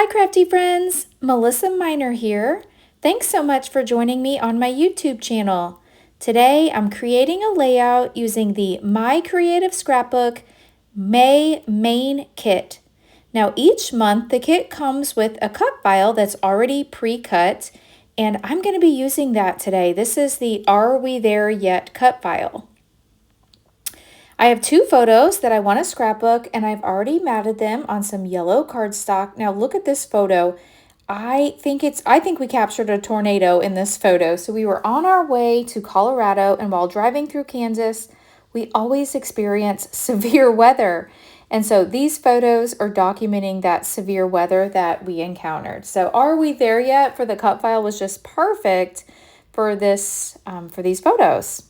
Hi crafty friends, Melissa Minor here. Thanks so much for joining me on my YouTube channel. Today I'm creating a layout using the My Creative Scrapbook May main kit. Now each month the kit comes with a cut file that's already pre-cut, and I'm going to be using that today. This is the Are We There Yet cut file. I have two photos that I want to scrapbook, and I've already matted them on some yellow cardstock. Now look at this photo. I think we captured a tornado in this photo. So we were on our way to Colorado, and while driving through Kansas, we always experience severe weather. And so these photos are documenting that severe weather that we encountered. So Are We There Yet for the cut file was just perfect for this for these photos.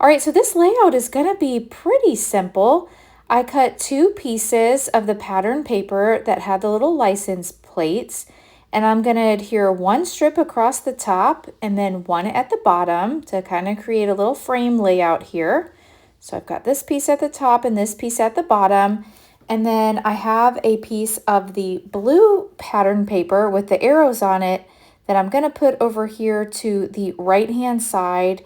All right, so this layout is going to be pretty simple. I cut two pieces of the pattern paper that had the little license plates, and I'm going to adhere one strip across the top and then one at the bottom to kind of create a little frame layout here. So I've got this piece at the top and this piece at the bottom, and then I have a piece of the blue pattern paper with the arrows on it that I'm going to put over here to the right-hand side,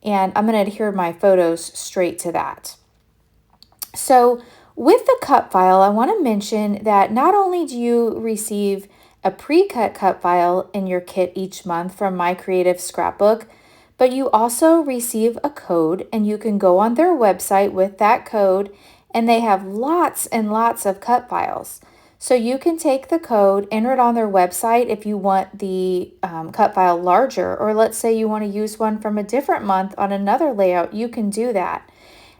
and I'm going to adhere my photos straight to that. So with the cut file, I want to mention that not only do you receive a pre-cut cut file in your kit each month from My Creative Scrapbook, but you also receive a code, and you can go on their website with that code, and they have lots and lots of cut files. So you can take the code, enter it on their website if you want the cut file larger, or let's say you want to use one from a different month on another layout, you can do that.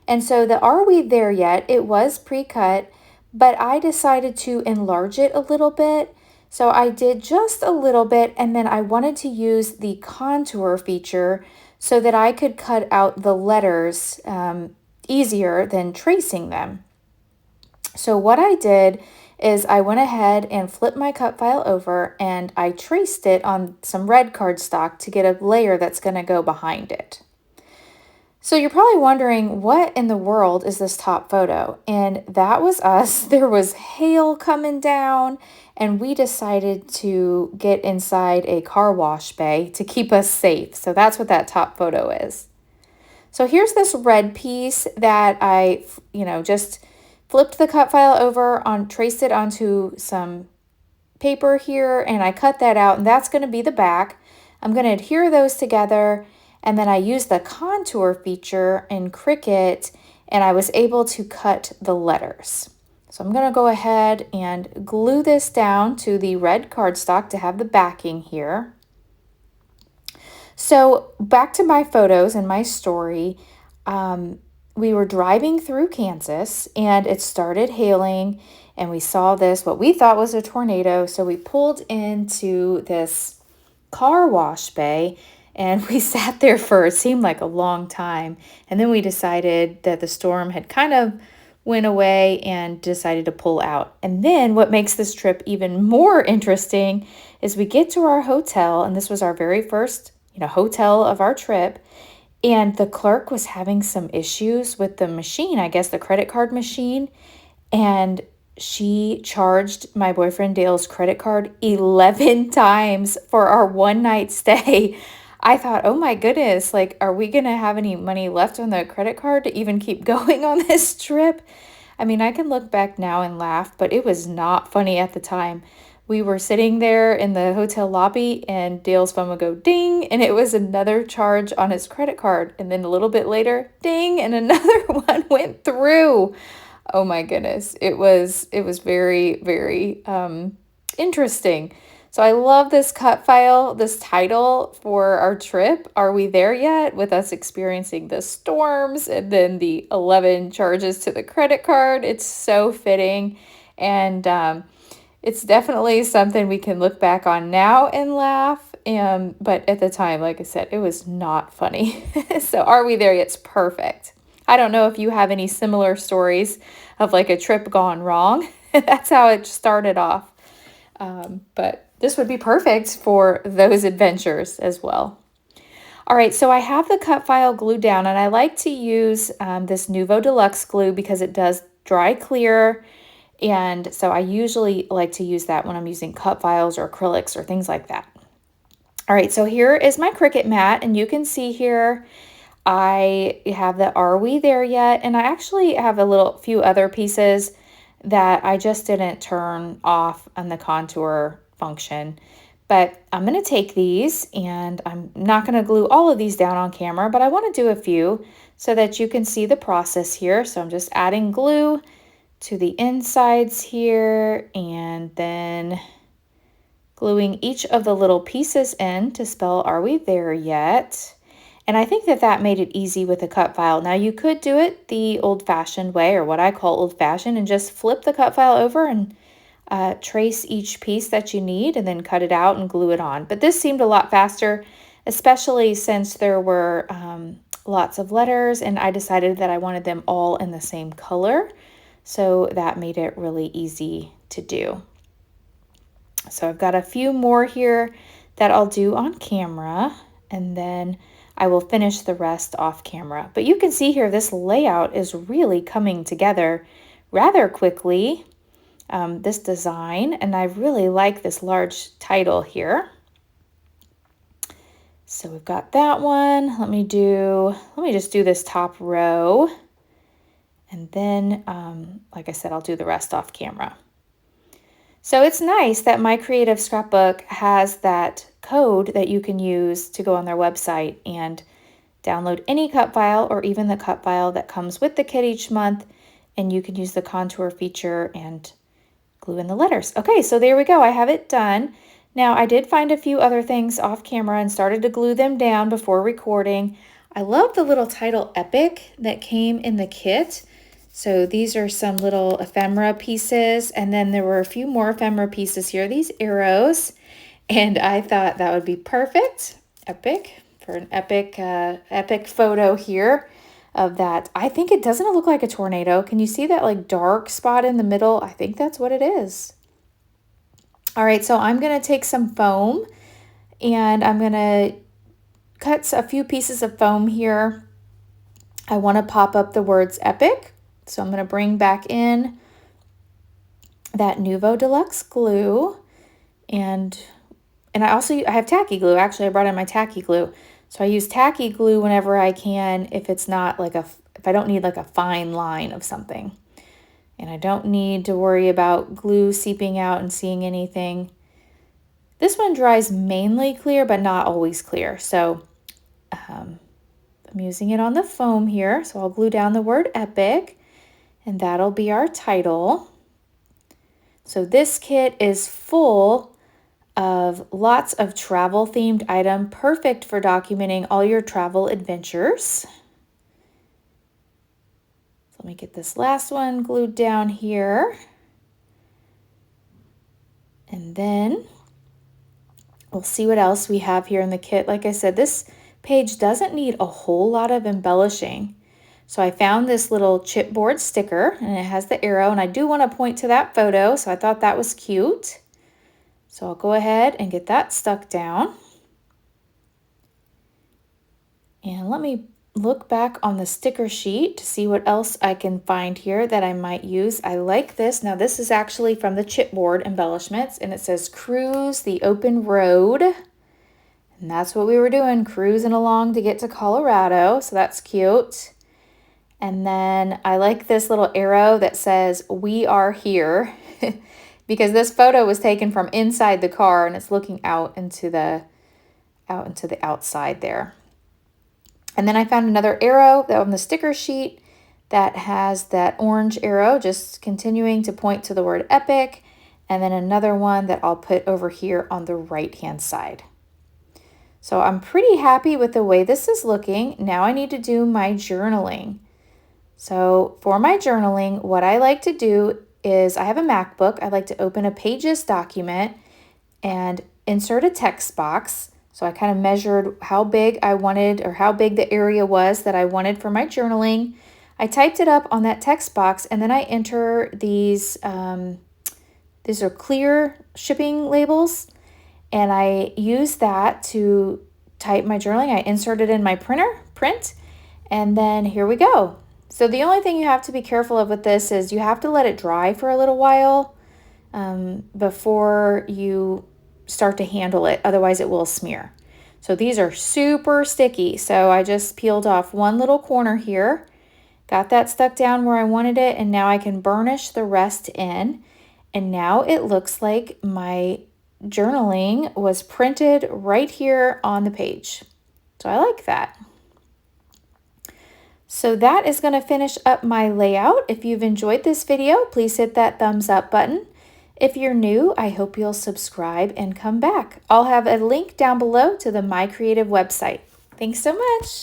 And so the Are We There Yet, it was pre-cut, but I decided to enlarge it a little bit. So I did just a little bit, and then I wanted to use the contour feature so that I could cut out the letters easier than tracing them. So what I did is I went ahead and flipped my cut file over, and I traced it on some red cardstock to get a layer that's going to go behind it. So you're probably wondering, what in the world is this top photo? And that was us. There was hail coming down, and we decided to get inside a car wash bay to keep us safe. So that's what that top photo is. So here's this red piece that I, just flipped the cut file over, traced it onto some paper here, and I cut that out, and that's going to be the back. I'm going to adhere those together, and then I used the contour feature in Cricut, and I was able to cut the letters. So I'm going to go ahead and glue this down to the red cardstock to have the backing here. So back to my photos and my story. We were driving through Kansas, and it started hailing, and we saw what we thought was a tornado. So we pulled into this car wash bay, and we sat there for, it seemed like a long time. And then we decided that the storm had kind of went away and decided to pull out. And then what makes this trip even more interesting is we get to our hotel, and this was our very first hotel of our trip. And the clerk was having some issues with the machine, I guess the credit card machine. And she charged my boyfriend Dale's credit card 11 times for our one night stay. I thought, oh my goodness, are we going to have any money left on the credit card to even keep going on this trip? I mean, I can look back now and laugh, but it was not funny at the time. We were sitting there in the hotel lobby, and Dale's phone would go ding, and it was another charge on his credit card. And then a little bit later, ding, and another one went through. Oh my goodness. It was very, very interesting. So I love this cut file, this title for our trip, Are We There Yet? With us experiencing the storms and then the 11 charges to the credit card. It's so fitting, and it's definitely something we can look back on now and laugh. But at the time, like I said, it was not funny. So Are We There Yet? It's perfect. I don't know if you have any similar stories of a trip gone wrong. That's how it started off. But this would be perfect for those adventures as well. All right, so I have the cut file glued down, and I like to use this Nuvo Deluxe glue because it does dry clear, And so I usually like to use that when I'm using cut files or acrylics or things like that. All right, so here is my Cricut mat, and you can see here I have the Are We There Yet? And I actually have a few other pieces that I just didn't turn off on the contour function. But I'm going to take these, and I'm not going to glue all of these down on camera, but I want to do a few so that you can see the process here. So I'm just adding glue to the insides here, and then gluing each of the little pieces in to spell Are We There Yet? And I think that made it easy with a cut file. Now you could do it the old-fashioned way, or what I call old-fashioned, and just flip the cut file over and trace each piece that you need and then cut it out and glue it on. But this seemed a lot faster, especially since there were lots of letters, and I decided that I wanted them all in the same color. So that made it really easy to do. So I've got a few more here that I'll do on camera, and then I will finish the rest off camera. But you can see here this layout is really coming together rather quickly, this design, and I really like this large title here. So we've got that one. Let me just do this top row, and then like I said, I'll do the rest off camera. So it's nice that My Creative Scrapbook has that code that you can use to go on their website and download any cut file, or even the cut file that comes with the kit each month, and you can use the contour feature and glue in the letters. Okay, so there we go. I have it done. Now I did find a few other things off camera and started to glue them down before recording. I love the little title Epic that came in the kit. So these are some little ephemera pieces, and then there were a few more ephemera pieces here, these arrows, and I thought that would be perfect, epic, for an epic photo here of that. I think doesn't it look like a tornado? Can you see that like dark spot in the middle? I think that's what it is. All right, so I'm going to take some foam, and I'm going to cut a few pieces of foam here. I want to pop up the words epic. So I'm going to bring back in that Nuvo Deluxe glue, and I have tacky glue. Actually, I brought in my tacky glue. So I use tacky glue whenever I can if it's not like if I don't need like a fine line of something. And I don't need to worry about glue seeping out and seeing anything. This one dries mainly clear, but not always clear. So I'm using it on the foam here. So I'll glue down the word epic, and that'll be our title. So this kit is full of lots of travel themed items, perfect for documenting all your travel adventures. So let me get this last one glued down here. And then we'll see what else we have here in the kit. Like I said, this page doesn't need a whole lot of embellishing. So I found this little chipboard sticker, and it has the arrow, and I do want to point to that photo, so I thought that was cute. So I'll go ahead and get that stuck down. And let me look back on the sticker sheet to see what else I can find here that I might use. I like this. Now this is actually from the chipboard embellishments, and it says Cruise the Open Road. And that's what we were doing, cruising along to get to Colorado, so that's cute. And then I like this little arrow that says, "We are here," because this photo was taken from inside the car, and it's looking out into the outside there. And then I found another arrow on the sticker sheet that has that orange arrow just continuing to point to the word epic, and then another one that I'll put over here on the right-hand side. So I'm pretty happy with the way this is looking. Now I need to do my journaling. So for my journaling, what I like to do is I have a MacBook. I like to open a Pages document and insert a text box. So I kind of measured how big I wanted, or how big the area was that I wanted for my journaling. I typed it up on that text box, and then I enter these are clear shipping labels, and I use that to type my journaling. I insert it in my print, and then here we go. So the only thing you have to be careful of with this is you have to let it dry for a little while before you start to handle it. Otherwise it will smear. So these are super sticky. So I just peeled off one little corner here, got that stuck down where I wanted it, and now I can burnish the rest in. And now it looks like my journaling was printed right here on the page. So I like that. So that is going to finish up my layout. If you've enjoyed this video, please hit that thumbs up button. If you're new, I hope you'll subscribe and come back. I'll have a link down below to the My Creative website. Thanks so much.